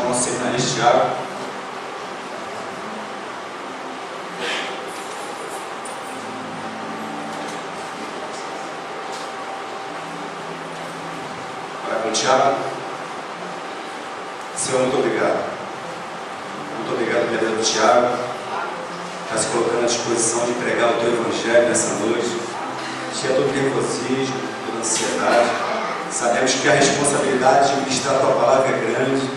nosso seminarista Tiago. Para com o Tiago. Senhor, muito obrigado. Muito obrigado pela vida do Tiago. Está se colocando à disposição de pregar o teu evangelho nessa noite. Tira todo nervosismo, toda ansiedade. Sabemos que a responsabilidade de ministrar a tua palavra é grande,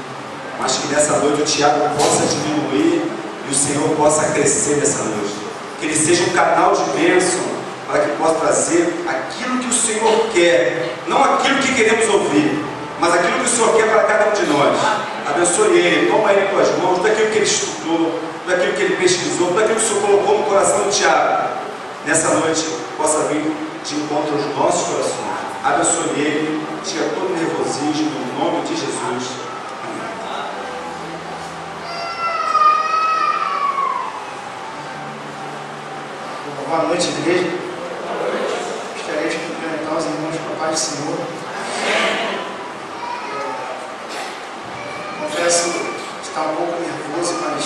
mas que nessa noite o Tiago possa diminuir e o Senhor possa crescer nessa noite. Que ele seja um canal de bênção para que possa trazer aquilo que o Senhor quer, não aquilo que queremos ouvir, mas aquilo que o Senhor quer para cada um de nós. Abençoe ele, toma ele em tuas mãos, tudo aquilo que ele estudou, tudo aquilo que ele pesquisou, tudo aquilo que o Senhor colocou no coração do Tiago. Nessa noite possa vir de encontro aos nossos corações. Abençoe ele, tira todo o nervosismo, no nome de Jesus. Amém. Boa noite, igreja. Gostaria de cumprimentar os irmãos com a paz do Senhor. Confesso estar um pouco nervoso, mas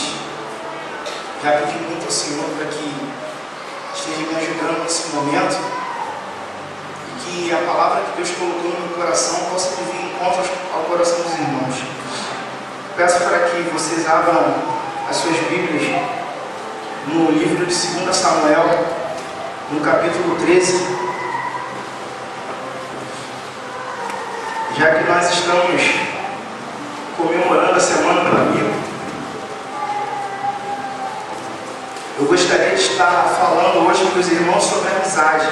já pedi muito ao Senhor para que esteja me ajudando nesse momento e que a palavra que Deus colocou no meu coração possa vir em encontro ao coração dos irmãos. Peço para que vocês abram as suas Bíblias no livro de 2 Samuel, no capítulo 13, já que nós estamos comemorando a Semana do Amigo. Eu gostaria de estar falando hoje com os irmãos sobre amizade.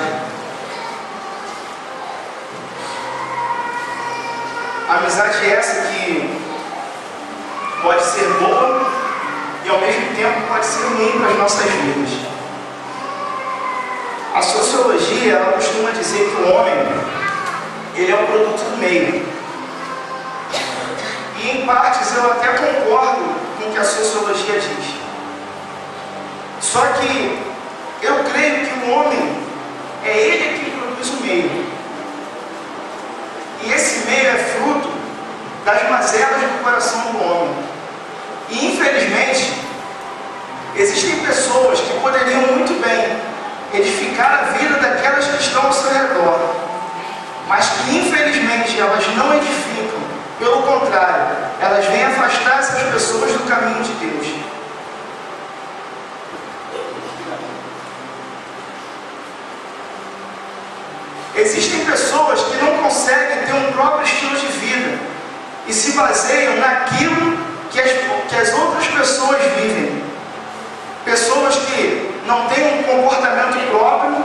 Amizade é essa que pode ser boa e ao mesmo tempo pode ser ruim para as nossas vidas. A sociologia, ela costuma dizer que o homem, ele é um produto do meio. E em partes eu até concordo com o que a sociologia diz. Só que eu creio que o homem é ele que produz o meio. E esse meio é fruto das mazelas do coração do homem. E infelizmente, existem pessoas que poderiam muito bem edificar a vida daquelas que estão ao seu redor, mas que infelizmente elas não edificam. Pelo contrário, elas vêm afastar essas pessoas do caminho de Deus. Existem pessoas que não conseguem ter um próprio estilo de vida e se baseiam naquilo que as outras pessoas vivem. Pessoas que não têm um comportamento próprio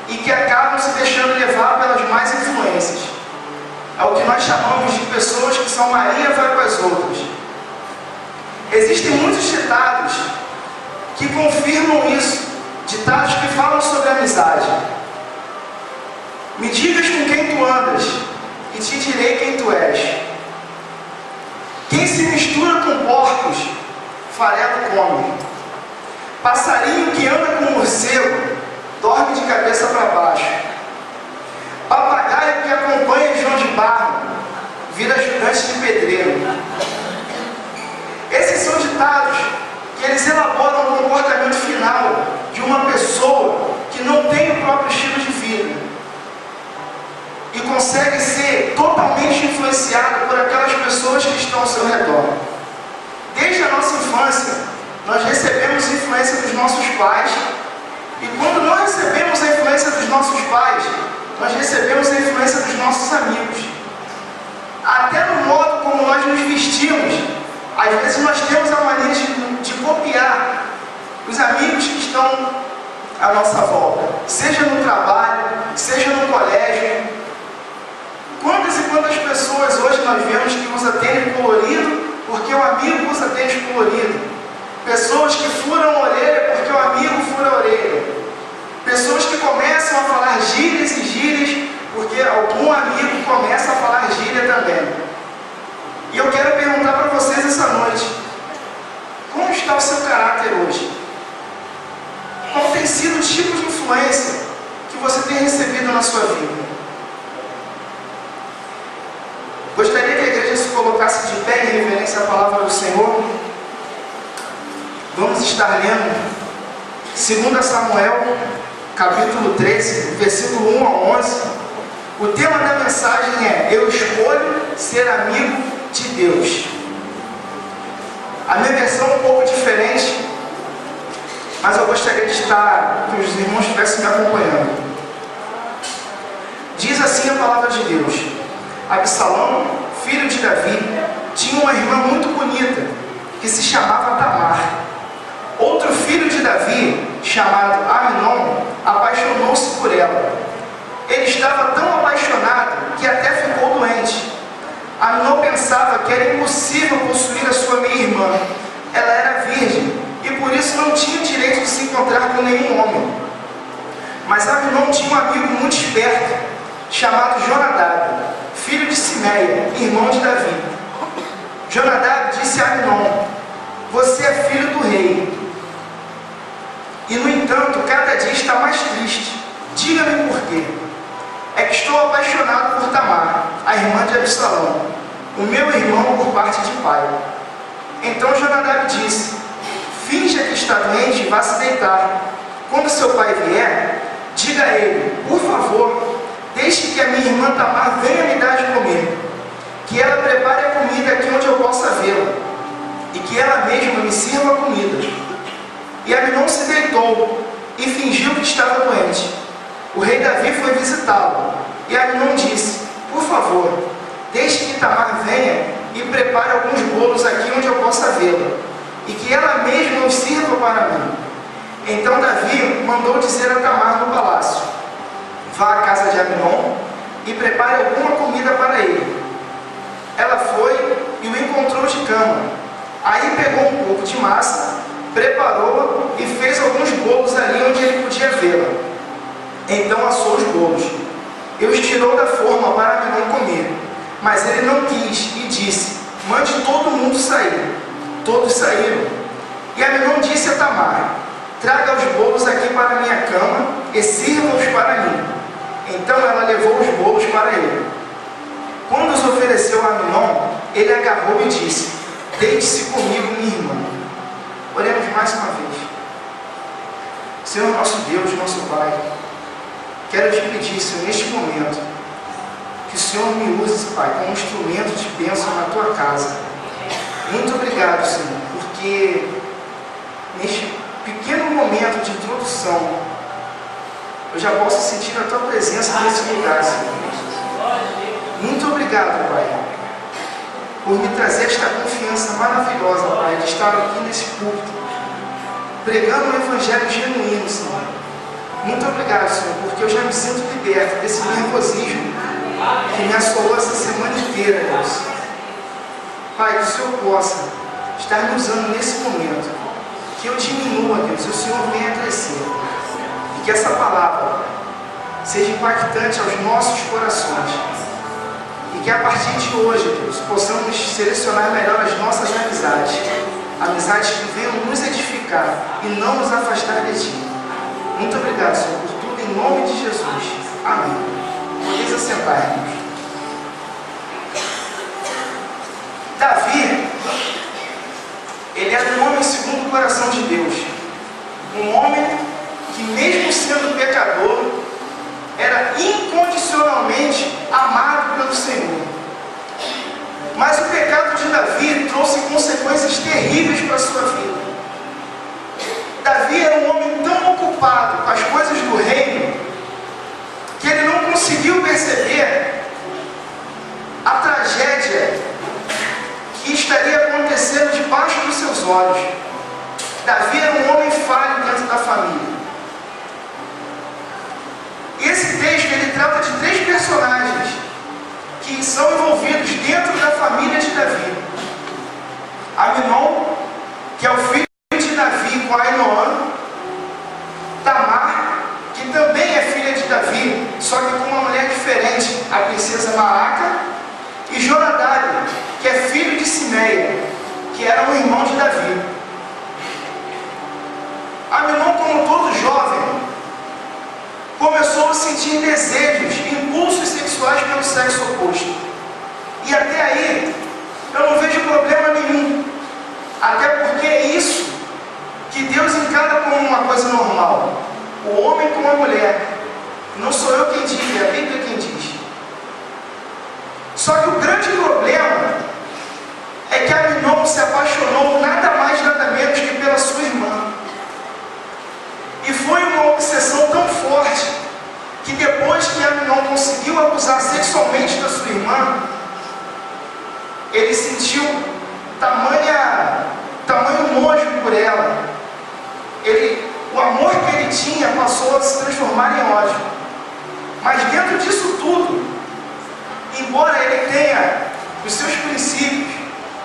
e que acabam se deixando levar pelas más influências. É o que nós chamamos de pessoas que são Maria vai com as outras. Existem muitos ditados que confirmam isso, ditados que falam sobre amizade. Me digas com quem tu andas, e te direi quem tu és. Quem se mistura com porcos, farelo come. Passarinho que anda com morcego, dorme de cabeça para baixo. Papagaio que acompanha João de Barro, vira ajudante de pedreiro. Esses são ditados que eles elaboram o comportamento final de uma pessoa que não tem o próprio estilo de vida e consegue ser totalmente influenciado por aquelas pessoas que estão ao seu redor. Desde a nossa infância, nós recebemos influência dos nossos pais, e quando não recebemos a influência dos nossos pais, nós recebemos a influência dos nossos amigos. Até no modo como nós nos vestimos, às vezes nós temos a mania de copiar os amigos que estão à nossa volta, seja no trabalho, seja no colégio. Quantas e quantas pessoas hoje nós vemos que usa tênis colorido porque o amigo usa tênis colorido? Pessoas que furam a orelha porque o amigo fura a orelha. Pessoas que começam a falar gírias e gírias porque algum amigo começa a falar gíria também. E eu quero perguntar para vocês essa noite: como está o seu caráter hoje? Qual tem sido o tipo de influência que você tem recebido na sua vida? Gostaria que a igreja se colocasse colocasse de pé em reverência à palavra do Senhor. Vamos estar lendo 2 Samuel, capítulo 13, versículo 1 a 11. O tema da mensagem é: eu escolho ser amigo de Deus. A minha versão é um pouco diferente, mas eu gostaria de estar, que os irmãos estivessem me acompanhando. Diz assim a palavra de Deus: Absalão, filho de Davi, tinha uma irmã muito bonita, que se chamava Tamar. Outro filho de Davi, chamado Amnon, apaixonou-se por ela. Ele estava tão apaixonado que até ficou doente. Amnon pensava que era impossível possuir a sua meia-irmã. Ela era virgem e por isso não tinha direito de se encontrar com nenhum homem. Mas Amnon tinha um amigo muito esperto, chamado Jonadab, filho de Simeia, irmão de Davi. Jonadab disse a Amnon: você é filho do rei. E no entanto, cada dia está mais triste. Diga-me por quê. É que estou apaixonado por Tamar, a irmã de Absalão, o meu irmão por parte de pai. Então Jonadab disse: finja que está doente e vá se deitar. Quando seu pai vier, diga a ele: por favor, deixe que a minha irmã Tamar venha me dar de comer, que ela prepare a comida aqui onde eu possa vê-la, e que ela mesma me sirva a comida. E Amnon se deitou e fingiu que estava doente. O rei Davi foi visitá-lo, e Amnon disse: por favor, deixe que Tamar venha e prepare alguns bolos aqui onde eu possa vê-la, e que ela mesma os sirva para mim. Então Davi mandou dizer a Tamar no palácio: vá à casa de Amnon e prepare alguma comida para ele. Ela foi e o encontrou de cama. Aí pegou um pouco de massa, preparou-a e fez alguns bolos ali onde ele podia vê-la. Então assou os bolos e os tirou da forma para Amnon comer. Mas ele não quis e disse: mande todo mundo sair. Todos saíram. E Amnon disse a Tamar: traga os bolos aqui para a minha cama e sirva-os para mim. Então ela levou os bolos para ele. Quando os ofereceu a Amnon, ele agarrou e disse: deite-se comigo, minha irmã. Oremos mais uma vez. Senhor nosso Deus, nosso Pai, quero te pedir, Senhor, neste momento, que o Senhor me use, Pai, como instrumento de bênção na tua casa. Muito obrigado, Senhor, porque neste pequeno momento de introdução, eu já posso sentir a tua presença nesse lugar, Senhor. Muito obrigado, Pai, por me trazer esta confiança maravilhosa, Pai, de estar aqui nesse púlpito, pregando um evangelho genuíno, Senhor. Muito obrigado, Senhor, porque eu já me sinto liberto desse nervosismo que me assolou essa semana inteira, Deus. Pai, que o Senhor possa estar me usando nesse momento, que eu diminua, Deus, e o Senhor venha crescer, e que essa palavra seja impactante aos nossos corações, e que a partir de hoje, Deus, possamos selecionar melhor as nossas amizades que venham nos edificar e não nos afastar de Ti. Muito obrigado, Senhor, por tudo, em nome de Jesus. Amém. Podeis assentar, irmãos. Davi, ele era um homem segundo o coração de Deus. Um homem que, mesmo sendo pecador, era incondicionalmente amado pelo Senhor. Mas o pecado de Davi trouxe consequências terríveis para a sua vida. Davi era um homem tão ocupado com as coisas do reino que ele não conseguiu perceber a tragédia que estaria acontecendo debaixo dos seus olhos. Davi era um homem falho dentro da família. E esse texto ele trata de 3 personagens que são envolvidos dentro da família de Davi. Amnon, que é o filho de Davi com Ainoã. Tamar, que também é filha de Davi, só que com uma mulher diferente, a princesa Maaca. E Jonadab, que é filho de Simeia, que era um irmão de Davi. Amnon, como todo jovem, começou a sentir desejos, impulsos sexuais pelo sexo oposto. E até aí, eu não vejo problema nenhum. Até porque é isso que Deus encara como uma coisa normal. O homem com a mulher. Não sou eu quem diz, é a Bíblia quem diz. Só que o grande problema é que Amnon se apaixonou nada mais, nada menos que pela sua irmã. E foi uma obsessão tão forte que depois que Amnon conseguiu abusar sexualmente da sua irmã, ele sentiu tamanho nojo por ela. O amor que ele tinha passou a se transformar em ódio. Mas dentro disso tudo, embora ele tenha os seus princípios,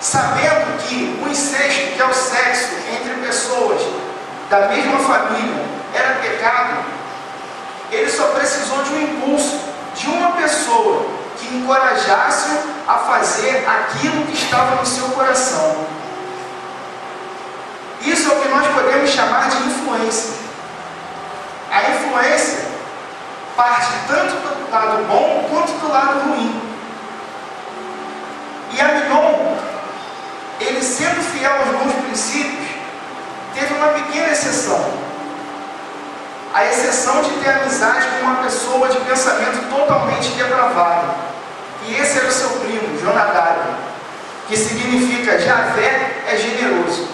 sabendo que o incesto, que é o sexo entre pessoas da mesma família, era pecado, ele só precisou de um impulso, de uma pessoa que encorajasse a fazer aquilo que estava no seu coração. Isso é o que nós podemos chamar de influência. A influência parte tanto do lado bom quanto do lado ruim. E Amnon, ele sendo fiel aos bons princípios, teve uma pequena exceção. A exceção de ter amizade com uma pessoa de pensamento totalmente depravado. E esse era o seu primo, Jonadab, que significa Javé é generoso.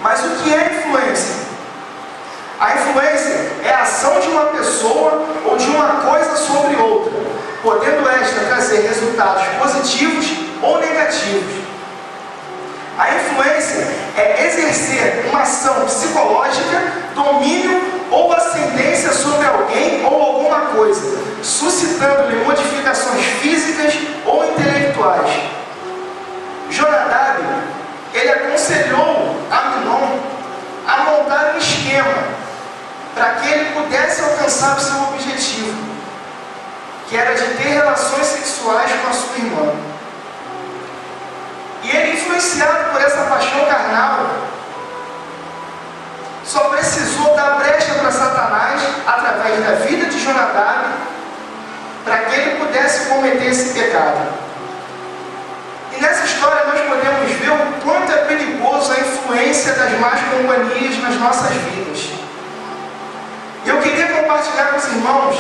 Mas o que é influência? A influência é a ação de uma pessoa ou de uma coisa sobre outra, podendo esta trazer resultados positivos ou negativos. A influência é exercer uma ação psicológica, domínio ou ascendência sobre alguém ou alguma coisa, suscitando-lhe modificações físicas ou intelectuais. Jonadab, ele aconselhou Amnon a montar um esquema para que ele pudesse alcançar o seu objetivo, que era de ter relações sexuais com a sua irmã. E ele, influenciado por essa paixão carnal, só precisou dar brecha para Satanás através da vida de Jonadab, para que ele pudesse cometer esse pecado. E nessa história nós podemos ver o quanto é perigoso a influência das más companhias nas nossas vidas. Eu queria compartilhar com os irmãos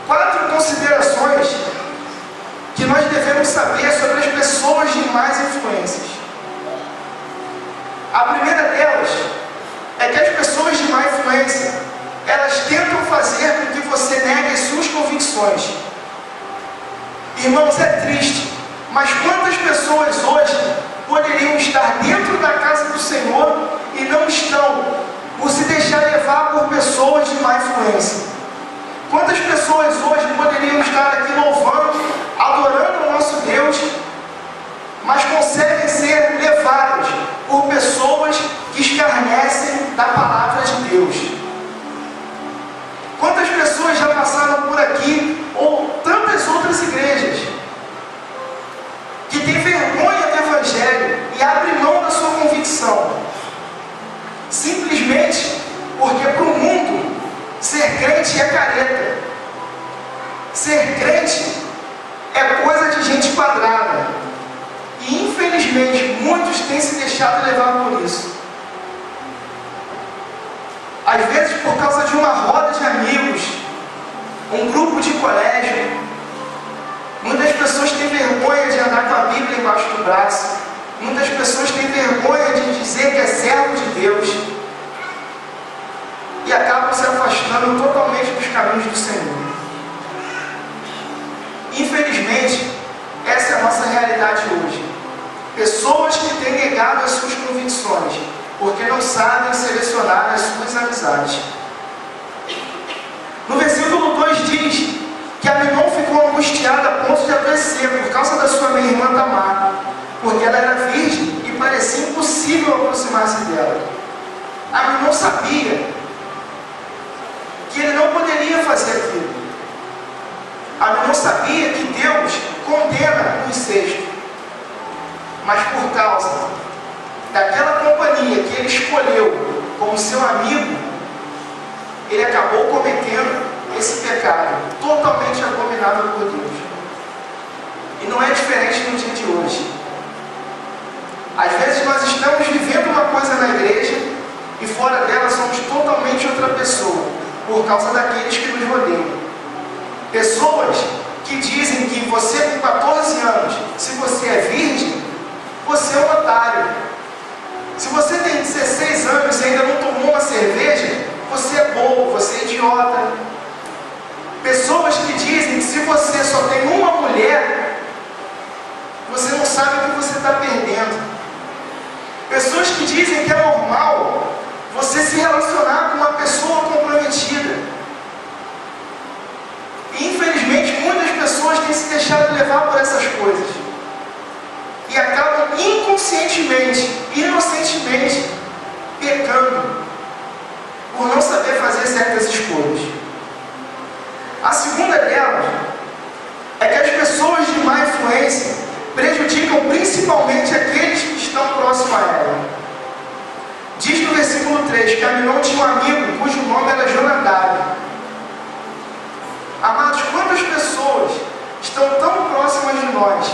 4 considerações que nós devemos saber sobre as pessoas de más influências. A primeira delas é que as pessoas de má influência, elas tentam fazer com que você negue as suas convicções. Irmãos, é triste, mas quantas pessoas hoje poderiam estar dentro da casa do Senhor e não estão, por se deixar levar por pessoas de má influência? Quantas pessoas hoje poderiam estar aqui louvando, adorando o nosso Deus, mas conseguem ser levadas por pessoas que escarnecem da palavra de Deus? Quantas pessoas já passaram por aqui, ou tantas outras igrejas, que têm vergonha do Evangelho e abrem mão da sua convicção, simplesmente porque para o mundo ser crente é careta, ser crente é coisa de gente quadrada, e infelizmente muitos têm se deixado levar por isso. Às vezes por causa de uma roda de amigos, um grupo de colégio, muitas pessoas têm vergonha de andar com a Bíblia embaixo do braço, muitas pessoas têm vergonha de dizer que é servo de Deus, e acabam se afastando totalmente dos caminhos do Senhor. Infelizmente, essa é a nossa realidade hoje. Pessoas que têm negado as suas convicções, porque não sabem selecionar as suas amizades. No versículo 2 diz que Amnon ficou angustiado a ponto de adoecer por causa da sua meia-irmã Tamar, porque ela era virgem e parecia impossível aproximar-se dela. Amnon sabia que ele não poderia fazer aquilo. Amnon sabia que Deus condena o incesto, mas por causa daquela companhia que ele escolheu como seu amigo, ele acabou cometendo esse pecado totalmente abominável por Deus. E não é diferente no dia de hoje. por causa daqueles que nos rodeiam. Pessoas que dizem que você com 14 anos, se você é virgem, você é um otário. Se você tem 16 anos e ainda não tomou uma cerveja, você é bobo, você é idiota. Pessoas que dizem que se você só tem uma mulher, você não sabe o que você está perdendo. Pessoas que dizem que é normal você se relacionar com uma pessoa comprometida. E infelizmente muitas pessoas têm se deixado levar por essas coisas. E acabam inconscientemente, inocentemente, pecando por não saber fazer certas escolhas. A segunda delas é que as pessoas de má influência prejudicam principalmente aqueles que estão próximos a ela. Diz no versículo 3 que Aminon tinha um amigo cujo nome era Jonadab. Amados, quantas pessoas estão tão próximas de nós,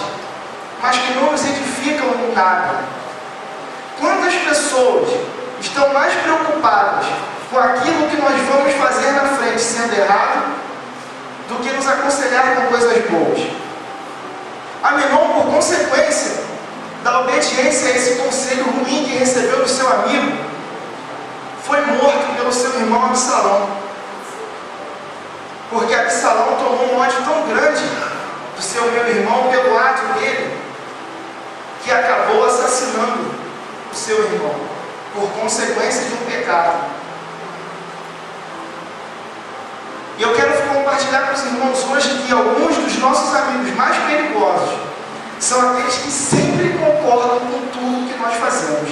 mas que não nos edificam em nada? Quantas pessoas estão mais preocupadas com aquilo que nós vamos fazer na frente sendo errado, do que nos aconselhar com coisas boas? Aminon, por consequência da obediência a esse conselho ruim que recebeu do seu amigo, foi morto pelo seu irmão Absalão. Porque Absalão tomou um ódio tão grande do seu meu irmão pelo ato dele, que acabou assassinando o seu irmão, por consequência de um pecado. E eu quero compartilhar com os irmãos hoje que alguns dos nossos amigos mais perigosos são aqueles que sempre concordam com tudo que nós fazemos,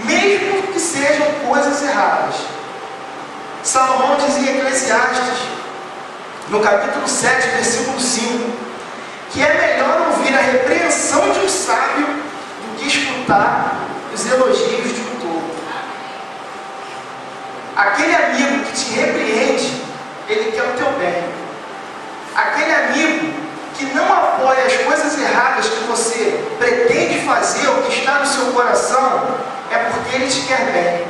mesmo que sejam coisas erradas. Salomão dizia em Eclesiastes, no capítulo 7, versículo 5, que é melhor ouvir a repreensão de um sábio do que escutar os elogios de um tolo. Aquele amigo que te repreende, ele quer o teu bem. Aquele amigo que não apoia as coisas erradas que você pretende fazer ou que está no seu coração, é porque ele te quer bem.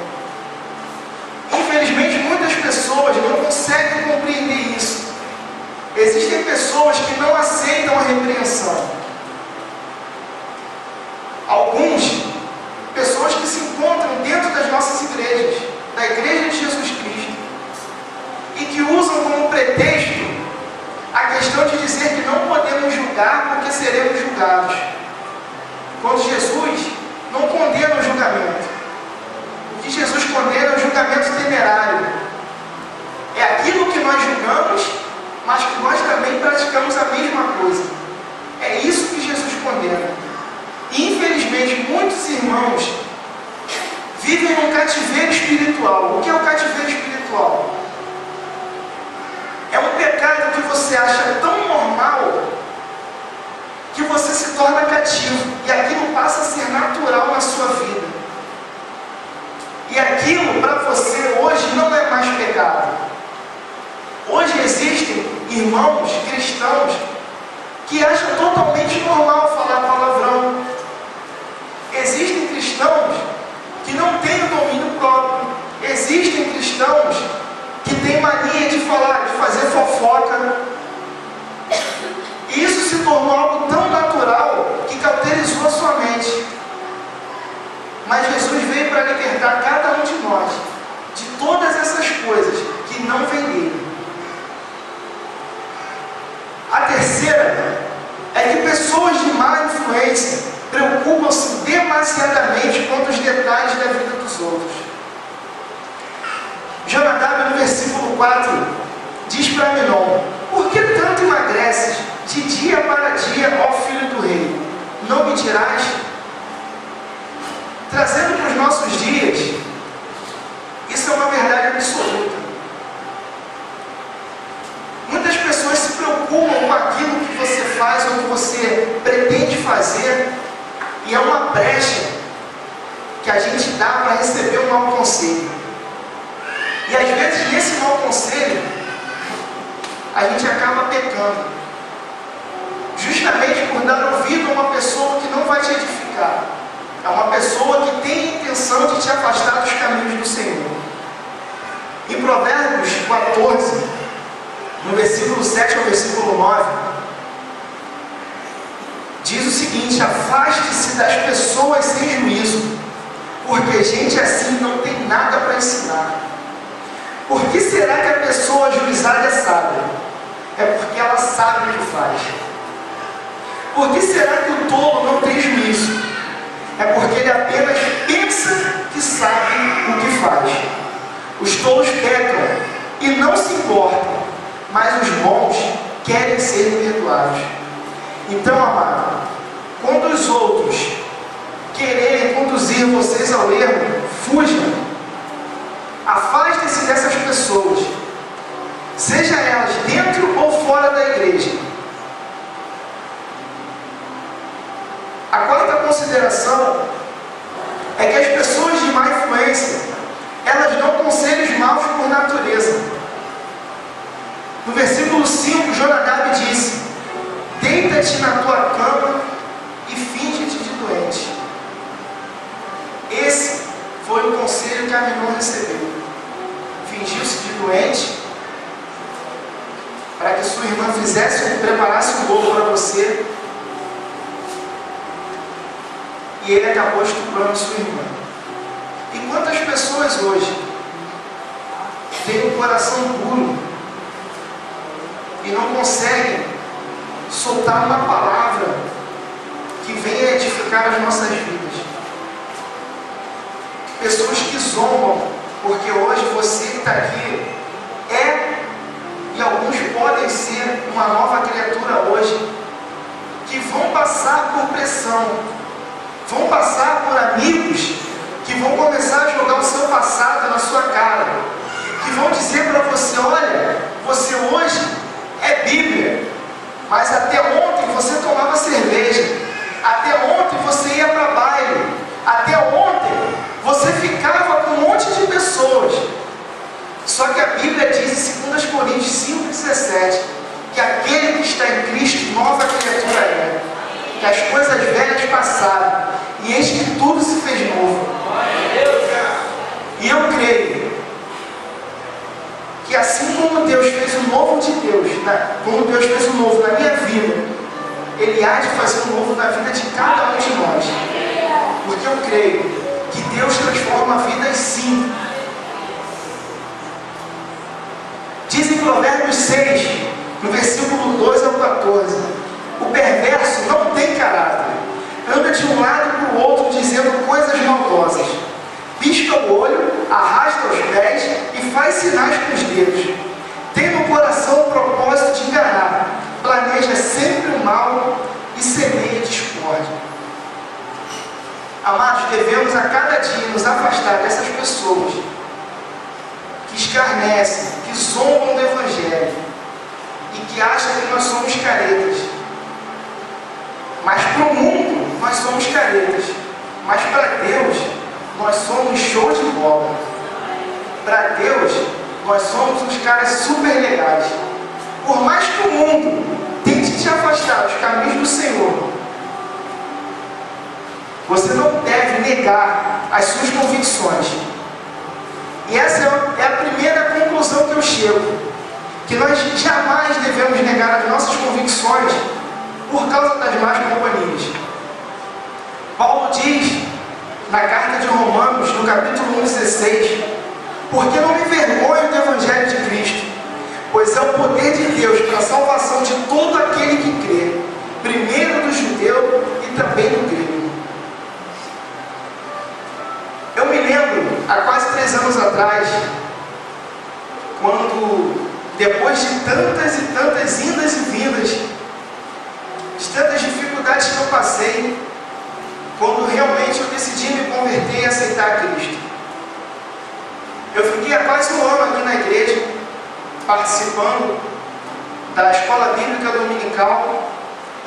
Infelizmente, muitas pessoas não conseguem compreender isso. Existem pessoas que não aceitam a repreensão. Pessoas que se encontram dentro das nossas igrejas, da Igreja de Jesus Cristo, e que usam como pretexto a questão de dizer que não podemos julgar porque seremos julgados. Quando Jesus não condena o julgamento. O que Jesus condena é o julgamento temerário. É aquilo que nós julgamos, mas que nós também praticamos a mesma coisa. É isso que Jesus condena. E infelizmente muitos irmãos vivem num cativeiro espiritual. O que é o cativeiro espiritual? É um pecado que você acha tão normal que você se torna cativo e aquilo passa a ser natural na sua vida. E aquilo para você hoje não é mais pecado. Hoje existem irmãos cristãos que acham totalmente normal falar palavrão. Existem cristãos que não têm o domínio próprio. Existem cristãos que têm mania de falar, de fazer fofoca. E isso se tornou algo tão natural que cauterizou a sua mente. Mas Jesus veio para libertar cada um de nós de todas essas coisas que não vêm dele. A terceira é que pessoas de má influência preocupam-se demasiadamente com os detalhes da vida dos outros. Jonadab, no versículo 4, diz para Aminon: por que tanto emagreces de dia para dia, ó filho do rei? Não me dirás? Trazendo para os nossos dias, isso é uma verdade absoluta. Muitas pessoas se preocupam com aquilo que você faz ou que você pretende fazer, e é uma brecha que a gente dá para receber um mau conselho. E às vezes nesse mau conselho a gente acaba pecando, justamente por dar ouvido a uma pessoa que não vai te edificar. É uma pessoa que tem a intenção de te afastar dos caminhos do Senhor. Em Provérbios 14, no versículo 7 ao versículo 9, diz o seguinte: afaste-se das pessoas sem juízo, porque gente assim não tem nada para ensinar. Por que será que a pessoa ajuizada é sábia? É porque ela sabe o que faz. Por que será que o tolo não tem juízo? É porque ele apenas pensa que sabe o que faz. Os tolos pecam e não se importam, mas os bons querem ser perdoados. Então, amado, quando os outros quererem conduzir vocês ao erro, fujam. Afastem-se dessas pessoas, seja elas dentro ou fora da igreja. A quarta consideração é que as pessoas de má influência, elas dão conselhos maus por natureza. No versículo 5, Jonadab disse: deita-te na tua cama e finge-te de doente. Esse foi o conselho que Aminon recebeu. Fingiu-se de doente para que sua irmã preparasse um bolo para você, e ele acabou estuprando sua irmã. E quantas pessoas hoje têm um coração puro e não conseguem soltar uma palavra que venha edificar as nossas vidas? Pessoas que zombam, porque hoje você que está aqui e alguns podem ser uma nova criatura hoje, que vão passar por pressão, vão passar por amigos que vão começar a jogar o seu passado na sua cara, que vão dizer para você: olha, você hoje é Bíblia, mas até ontem você tomava cerveja, até ontem você ia para baile, até ontem você ficava com um monte de pessoas. Só que a Bíblia diz em 2 Coríntios 5,17 que aquele que está em Cristo, nova criatura é, que as coisas velhas passaram e eis que tudo se fez novo. E eu creio que assim como Deus fez o novo de Deus, como Deus fez o novo na minha vida, Ele há de fazer o novo na vida de cada um de nós. Porque eu creio que Deus transforma vidas sim. Diz em Provérbios 6, no versículo 2 ao 14: o perverso não tem caráter, anda de um lado para o outro dizendo coisas maldosas, pisca o olho, arrasta os pés e faz sinais com os dedos, tem no coração o propósito de enganar, planeja sempre o mal e semeia discórdia. Amados, devemos a cada dia nos afastar dessas pessoas que escarnecem, que zombam do Evangelho e que acham que nós somos caretas. Mas para o mundo nós somos caretas, mas para Deus nós somos show de bola. Para Deus nós somos uns caras super legais. Por mais que o mundo tente te afastar dos caminhos do Senhor, você não deve negar as suas convicções. E essa é a primeira conclusão que eu chego, que nós jamais devemos negar as nossas convicções por causa das más companhias. Paulo diz na carta de Romanos, no capítulo 1,16: porque não me envergonho do Evangelho de Cristo, pois é o poder de Deus para a salvação de todo aquele que crê, primeiro do judeu e também do grego. Eu me lembro, há quase 3 anos atrás, quando, depois de tantas e tantas indas e vindas, de tantas dificuldades que eu passei, quando realmente eu decidi me converter e aceitar Cristo. Eu fiquei há quase 1 ano aqui na igreja, participando da escola bíblica dominical,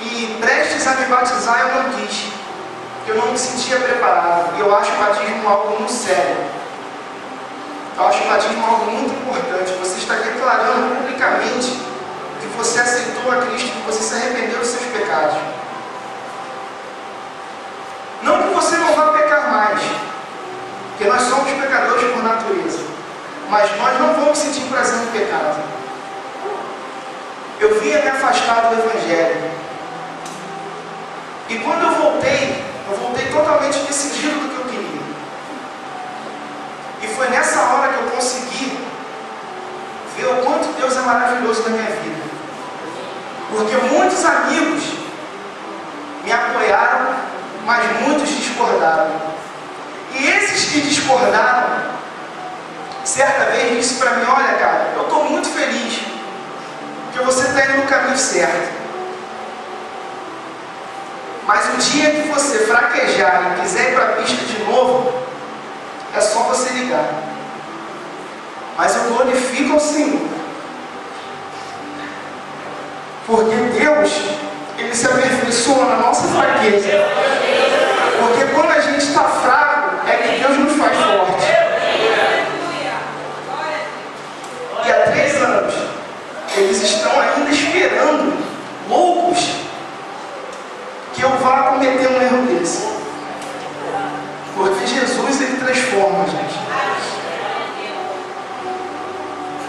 e prestes a me batizar eu não quis. Eu não me sentia preparado, e eu acho o batismo algo muito sério. Eu acho o batismo algo muito importante. Você está declarando publicamente que você aceitou a Cristo, que você se arrependeu dos seus pecados. Não que você não vá pecar mais, porque nós somos pecadores por natureza, mas nós não sentir prazer no pecado. Eu vinha me afastar do Evangelho. E quando eu voltei totalmente decidido do que eu queria. E foi nessa hora que eu consegui ver o quanto Deus é maravilhoso na minha vida. Porque muitos amigos me apoiaram, mas muitos discordaram. E esses que discordaram, certa vez disse para mim: olha, cara, eu estou muito feliz, porque você está indo no caminho certo. Mas o dia que você fraquejar e quiser ir para a pista de novo, é só você ligar. Mas eu glorifico ao Senhor. Porque Deus, Ele se aperfeiçoa na nossa fraqueza. Porque quando a gente está fraco, é que Deus nos faz forte. E há 3 anos, eles estão ainda esperando, loucos, que eu vá cometer um erro desse. Porque Jesus, Ele transforma, gente.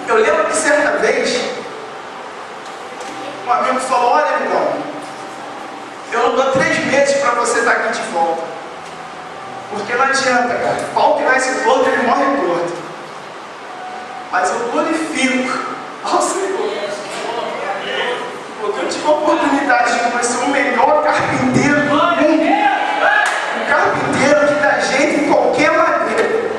Eu lembro que certa vez, um amigo falou: olha, amigão, eu não dou 3 meses para você estar aqui de volta. Porque não adianta, cara. Pau que nasce torto, ele morre torto. Mas eu glorifico ao Senhor. Porque eu tive a oportunidade de conhecer o melhor carpinteiro do mundo. Um carpinteiro que dá jeito em qualquer maneira.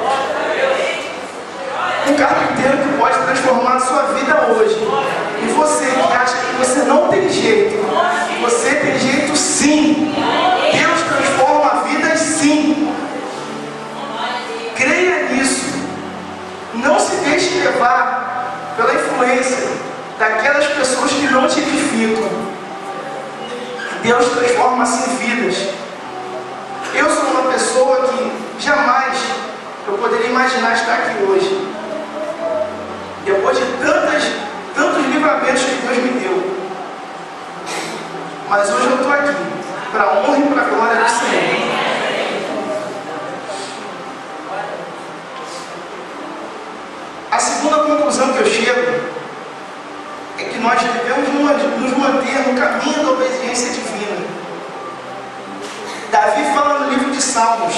Um carpinteiro que pode transformar a sua vida hoje. E você que acha que você não tem jeito, você tem jeito sim. Deus transforma vidas sim. Creia nisso. Não se deixe levar pela influência daquelas pessoas que não te edificam. Deus transforma assim vidas. Eu sou uma pessoa que jamais eu poderia imaginar estar aqui hoje. Depois de tantos livramentos que Deus me deu. Mas hoje eu estou aqui, para a honra e para a glória do Senhor. A segunda conclusão que eu chego é que nós devemos nos manter no caminho da obediência divina. Davi fala no livro de Salmos,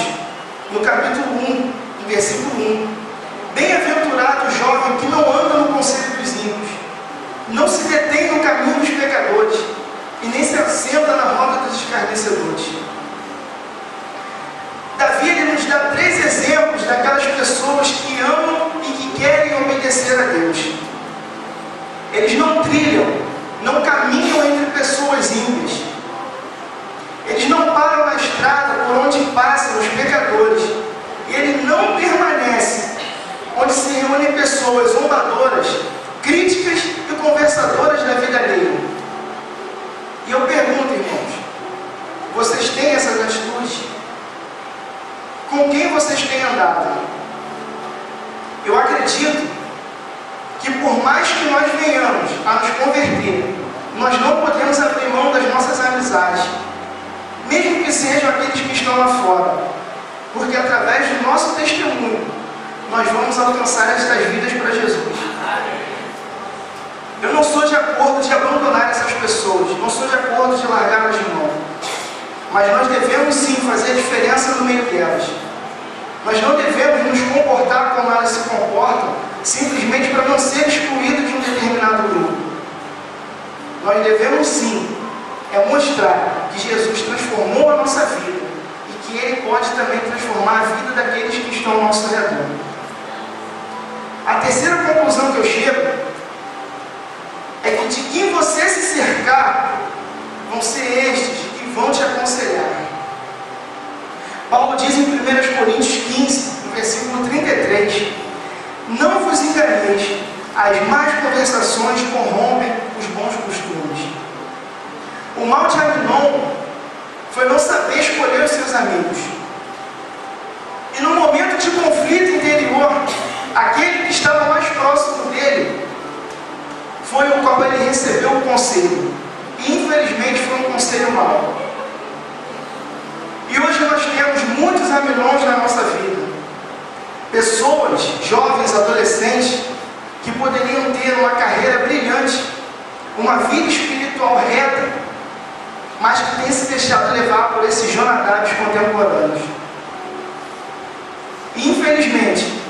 no capítulo 1, no versículo 1: bem-aventurado o jovem que não anda no conselho dos ímpios, não se detém no caminho dos pecadores, e nem se assenta na roda dos escarnecedores. Davi, ele nos dá 3 exemplos daquelas pessoas que amam e que querem obedecer a Deus. Eles não trilham, não caminham entre pessoas ímpias. Eles não param na estrada por onde passam os pecadores. E ele não permanece onde se reúnem pessoas zombadoras, críticas e conversadoras da vida alheia. E eu pergunto, irmãos, vocês têm essas atitudes? Com quem vocês têm andado? Eu acredito que por mais que nós venhamos a nos converter, nós não podemos abrir mão das nossas amizades, mesmo que sejam aqueles que estão lá fora, porque através do nosso testemunho, nós vamos alcançar estas vidas para Jesus. Eu não sou de acordo de abandonar essas pessoas, não sou de acordo de largá-las de mão, mas nós devemos sim fazer diferença no meio delas. Nós não devemos nos comportar como elas se comportam, simplesmente para não ser excluído de um determinado grupo. Nós devemos sim mostrar que Jesus transformou a nossa vida e que Ele pode também transformar a vida daqueles que estão ao nosso redor. A terceira conclusão que eu chego é que de quem você se cercar vão ser estes que vão te aconselhar. Paulo diz em 1 Coríntios 15, no versículo 33: não vos enganeis, as más conversações corrompem os bons costumes. O mal de Aminon foi não saber escolher os seus amigos. E no momento de conflito interior, aquele que estava mais próximo dele foi o qual ele recebeu o conselho. E infelizmente foi um conselho mau. E hoje nós temos muitos Aminons na nossa vida. Pessoas, jovens, adolescentes, que poderiam ter uma carreira brilhante, uma vida espiritual reta, mas que têm se deixado levar por esses Jonadabs contemporâneos. E, infelizmente,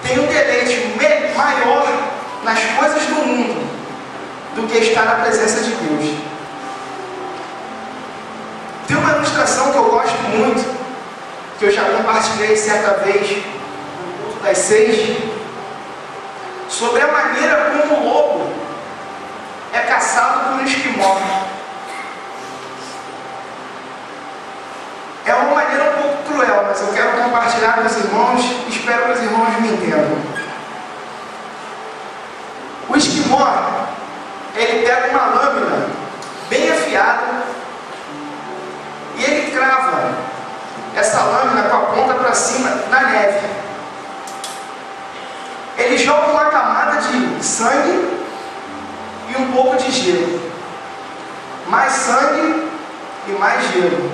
tem um deleite maior nas coisas do mundo do que estar na presença de Deus. Tem uma ilustração que eu gosto muito, que eu já compartilhei certa vez no culto das 6, sobre a maneira como o lobo é caçado por um esquimó. É uma maneira um pouco cruel, mas eu quero compartilhar com os irmãos e espero que os irmãos me entendam. O esquimó, ele pega uma lâmina bem afiada e ele crava essa lâmina com a ponta para cima na neve. Ele joga uma camada de sangue e um pouco de gelo. Mais sangue e mais gelo.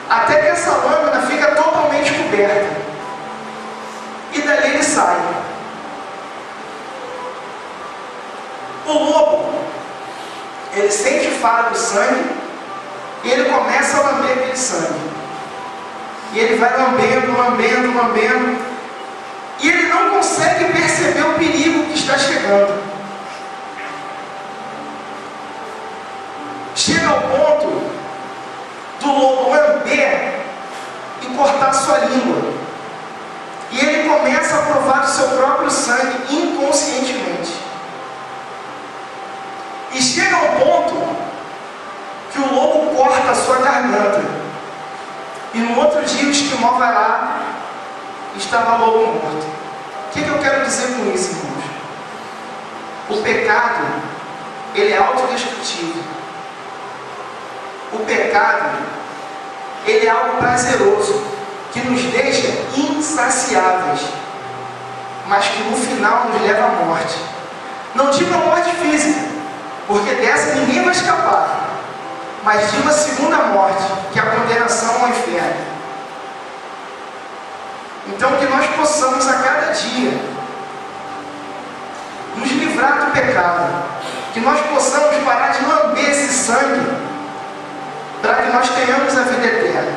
Até que essa lâmina fica totalmente coberta. E dali ele sai. O lobo, ele sente o faro do sangue e ele começa a lamber aquele sangue. E ele vai lambendo, lambendo, lambendo. E ele não consegue perceber o perigo que está chegando. Chega ao ponto do lobo lamber e cortar sua língua. E ele começa a provar o seu próprio sangue inconscientemente. E chega ao ponto que o lobo corta a sua garganta. E no outro dia o esquimó vai lá e estava lobo morto. O que eu quero dizer com isso, irmãos? O pecado, ele é autodestrutivo. O pecado, ele é algo prazeroso, que nos deixa insaciáveis, mas que no final nos leva à morte. Não digo a morte física, porque dessa ninguém vai escapar, mas digo a segunda morte, que é a condenação ao inferno. Então que nós possamos a cada dia nos livrar do pecado, que nós possamos parar de lamber esse sangue, para que nós tenhamos a vida eterna.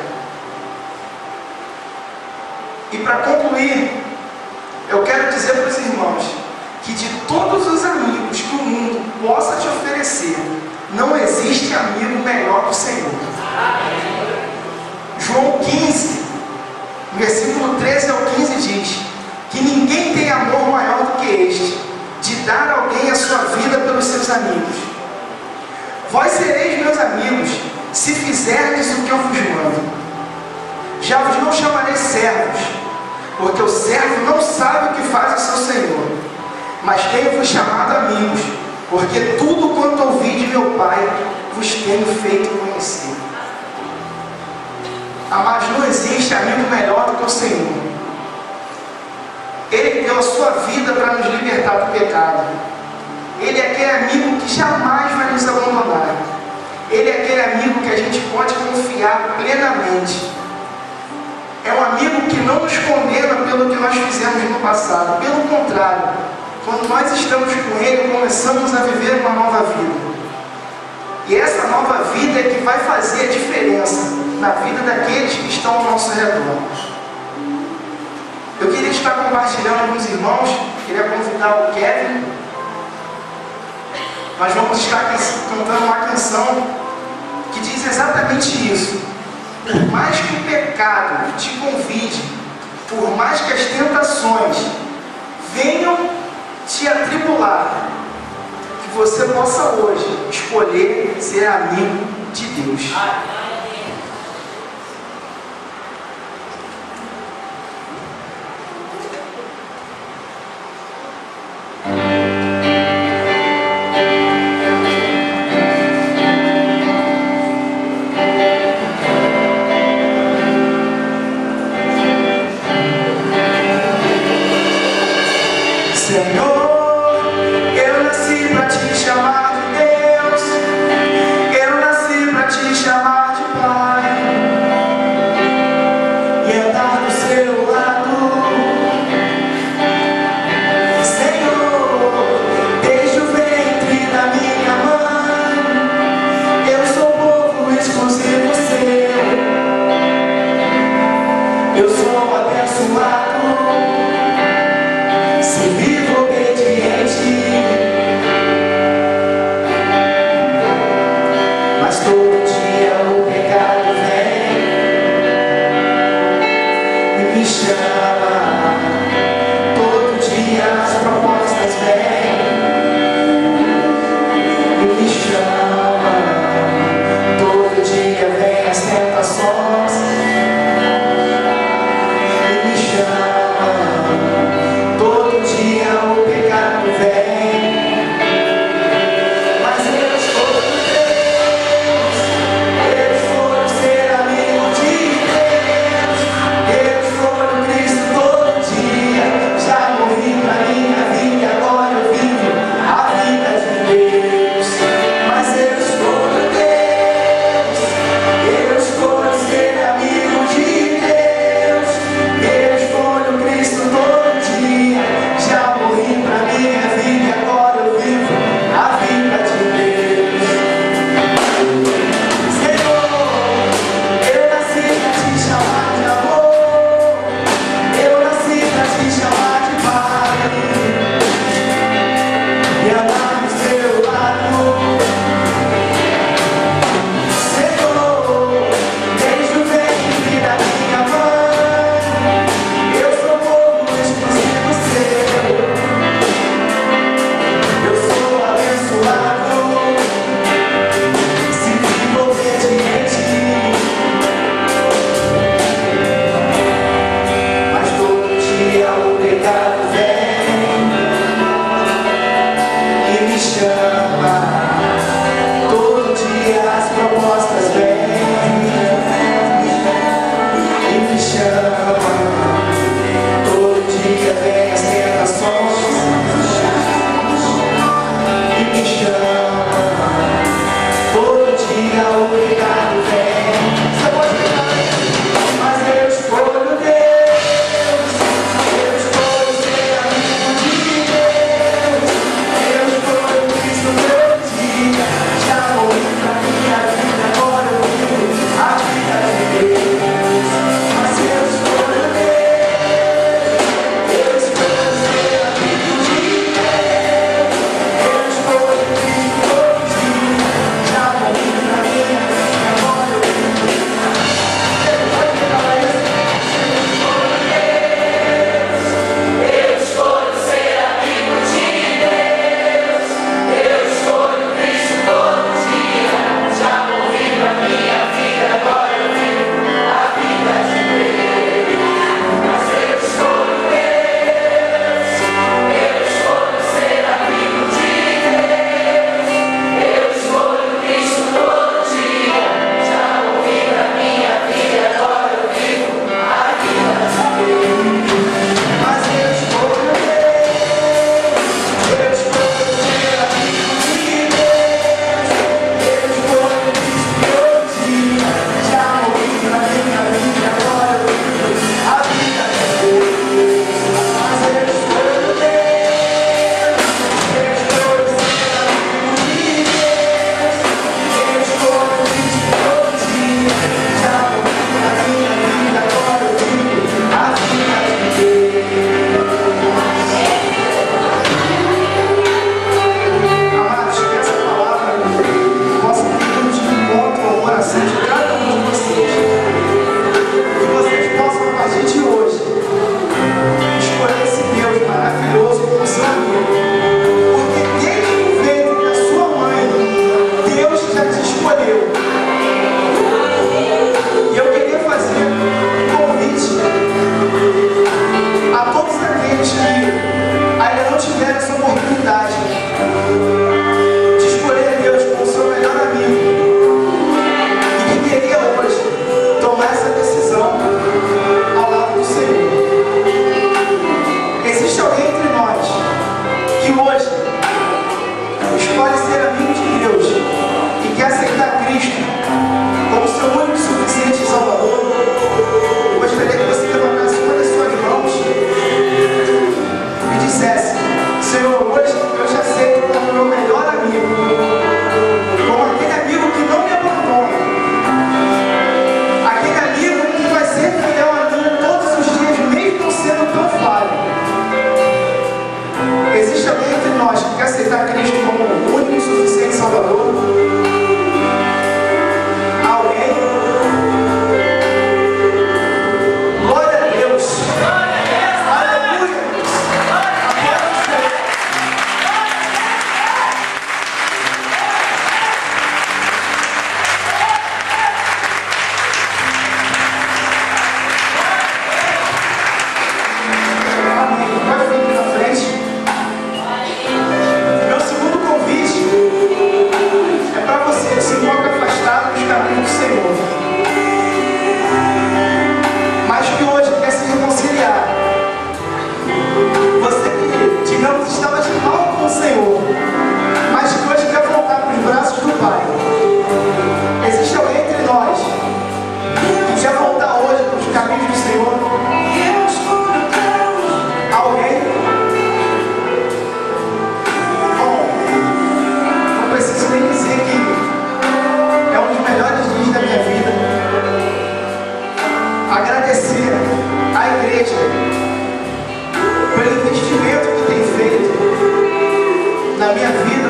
E para concluir, eu quero dizer para os irmãos que de todos os amigos que o mundo possa te oferecer, não existe amigo melhor que o Senhor. João 15, versículo 13 ao 15 diz que ninguém tem amor maior do que este, de dar a alguém a sua vida pelos seus amigos. Vós sereis meus amigos, se fizerdes o que eu vos mando. Já vos não chamarei servos, porque o servo não sabe o que faz o seu senhor. Mas tenho-vos chamado amigos, porque tudo quanto ouvi de meu Pai vos tenho feito conhecer. Amados, não existe amigo melhor do que o Senhor. Ele deu a sua vida para nos libertar do pecado. Ele é aquele amigo que jamais vai nos abandonar. Ele é aquele amigo que a gente pode confiar plenamente. É um amigo que não nos condena pelo que nós fizemos no passado. Pelo contrário, quando nós estamos com Ele, começamos a viver uma nova vida. E essa nova vida é que vai fazer a diferença na vida daqueles que estão ao nosso redor. Eu queria estar compartilhando com os irmãos, queria convidar o Kevin. Nós vamos estar cantando uma canção que diz exatamente isso. Por mais que o pecado te convide, por mais que as tentações venham te atribular, que você possa hoje escolher ser amigo de Deus. Senhor, eu nasci para te chamar de Deus, eu nasci para te chamar de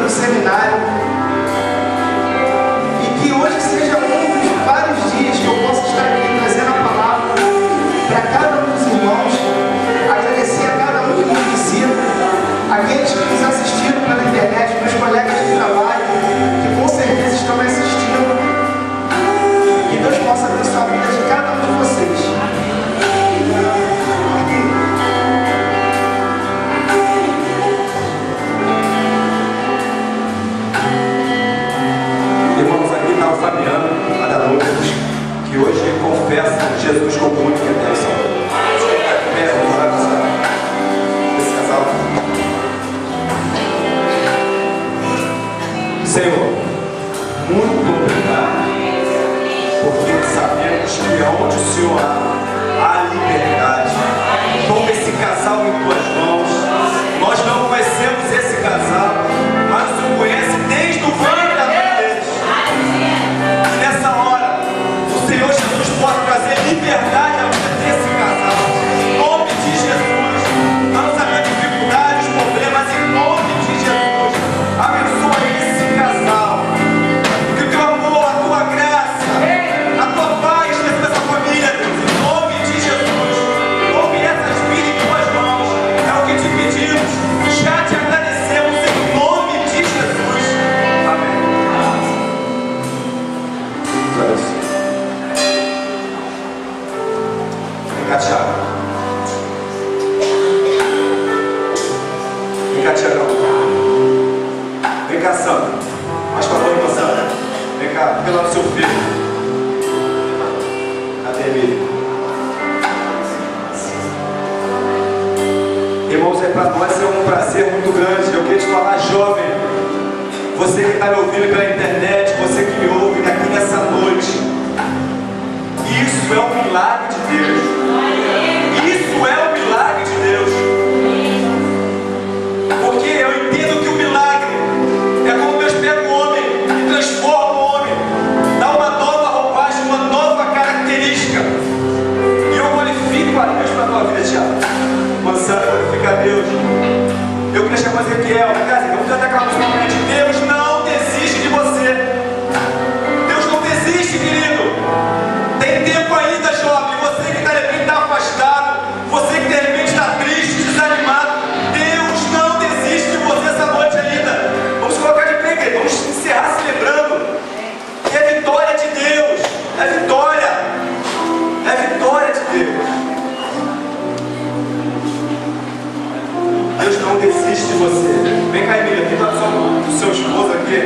do seminário. E que hoje seja um dos vários dias que eu possa estar aqui trazendo a palavra para cada um dos irmãos. Agradecer a cada um que nos visita, aqueles que nos assistiram pela internet, meus colegas de trabalho, que com certeza estão me assistindo. Que Deus possa abençoar a vida de cada um de vocês. Irmãos, aqui está o Fabiano, lá da Lucas, que hoje confessa Jesus como único e eterno Salvador. Vamos orar com esse casal. Senhor, muito obrigado, porque sabemos que onde o Senhor há liberdade. Toma esse casal em tuas mãos. Nós não conhecemos esse casal, mas o Senhor conhece desde o ventre da mãe deles. E nessa hora, o Senhor Jesus pode trazer liberdade à vida desse casal. Em nome de Jesus. Não sabemos dificuldades, problemas, em nome de Jesus. Abençoa esse casal. Que o teu amor, a tua graça, a tua paz esteja nessa família, Deus. Em nome de Jesus. Tome essas vidas em tuas mãos. É o que te pedimos. Já te agradecemos em nome de Jesus. Amém. Vem cá, Thiago. Vem cá, Thiagão. Vem cá, Sandra. Mais pra frente, Sandra. Vem cá, fica lá no seu filho. Cadê ele? Irmãos, para nós é um prazer muito grande. Eu queria te falar, jovem, você que está me ouvindo pela internet, você que me ouve aqui nessa noite, isso é um milagre de Deus. Isso é um milagre de Deus. Porque eu entendo que o milagre é como Deus pega o homem e transforma o homem, dá uma nova roupagem, uma nova característica. E eu glorifico a Deus pela tua vida, Thiago. Mansana, glorifica a Deus. Eu queria chamar Ezequiel, vamos cantar aquela música novamente. Deus não desiste de você. Deus não desiste, querido. Tem tempo ainda, jovem. Você que de repente está afastado, você que de repente está triste, desanimado, Deus não desiste de você essa noite ainda. Vamos colocar de pé, querido. Vamos encerrar celebrando. E é vitória de Deus. É vitória. É vitória de Deus. Deus não desiste de você. Vem cá, Emília, aqui está o seu esposo aqui.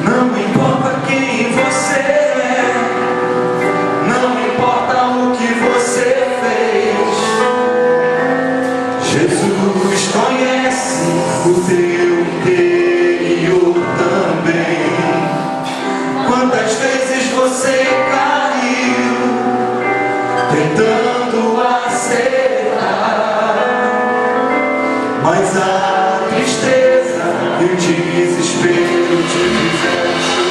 Não importa quem você é, não importa o que você fez, Jesus conhece o teu interior também. Quantas vezes você caiu tentando acertar, mas a tristeza e o desespero te fizeram chorar.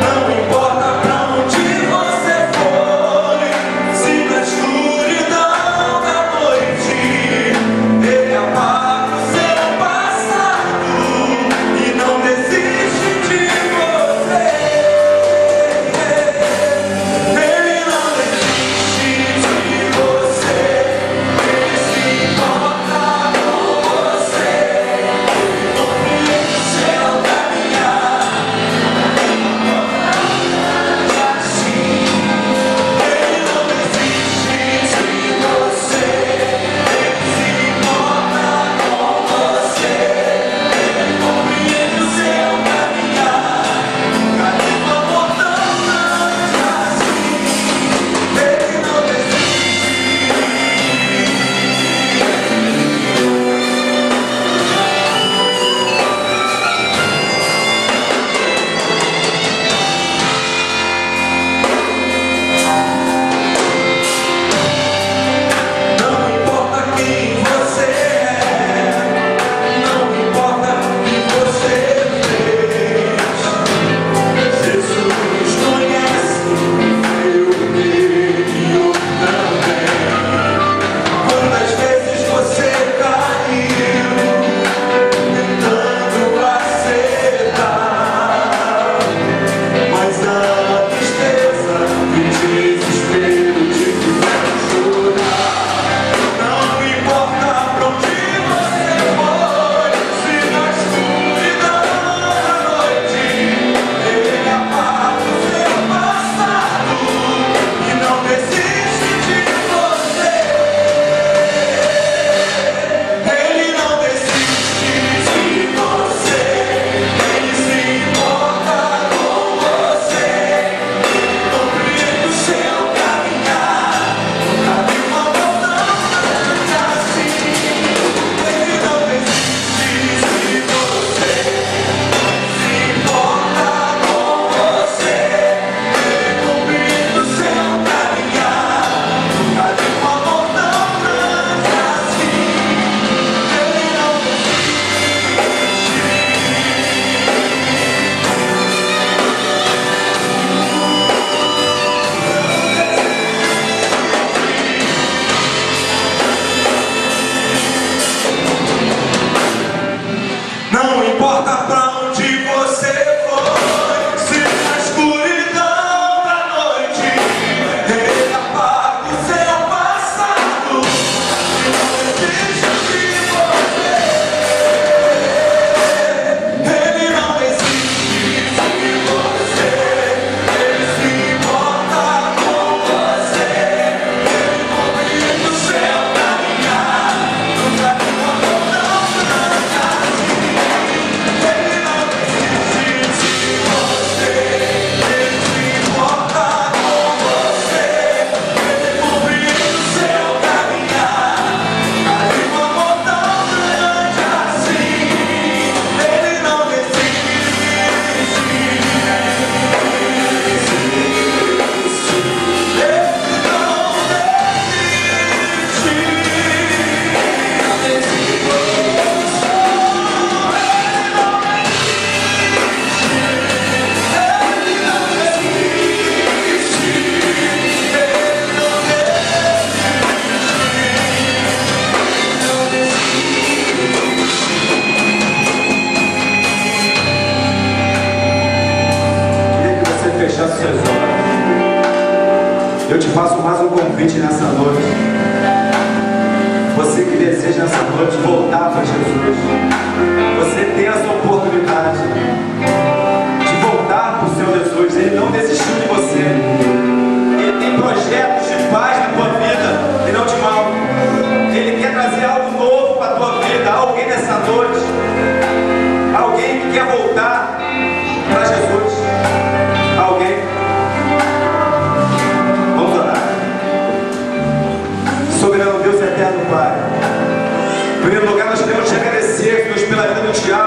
Não importa pra onde você foi, se na escuridão da noite Ele apaga o seu passado e não desiste de você. Ele não desiste de você, Ele se importa com você. Eu te faço mais um convite nessa noite. Você que deseja nessa noite voltar para Jesus, você tem essa oportunidade de voltar para o seu Jesus. Ele não desistiu de você. Ele tem projetos de paz na tua vida e não de mal. Ele quer trazer algo novo para a tua vida. Alguém nessa noite, alguém que quer voltar para Jesus. Alguém? Vamos orar. Soberano Deus, eterno Pai, em primeiro lugar nós queremos te agradecer, Deus, pela vida do Tiago.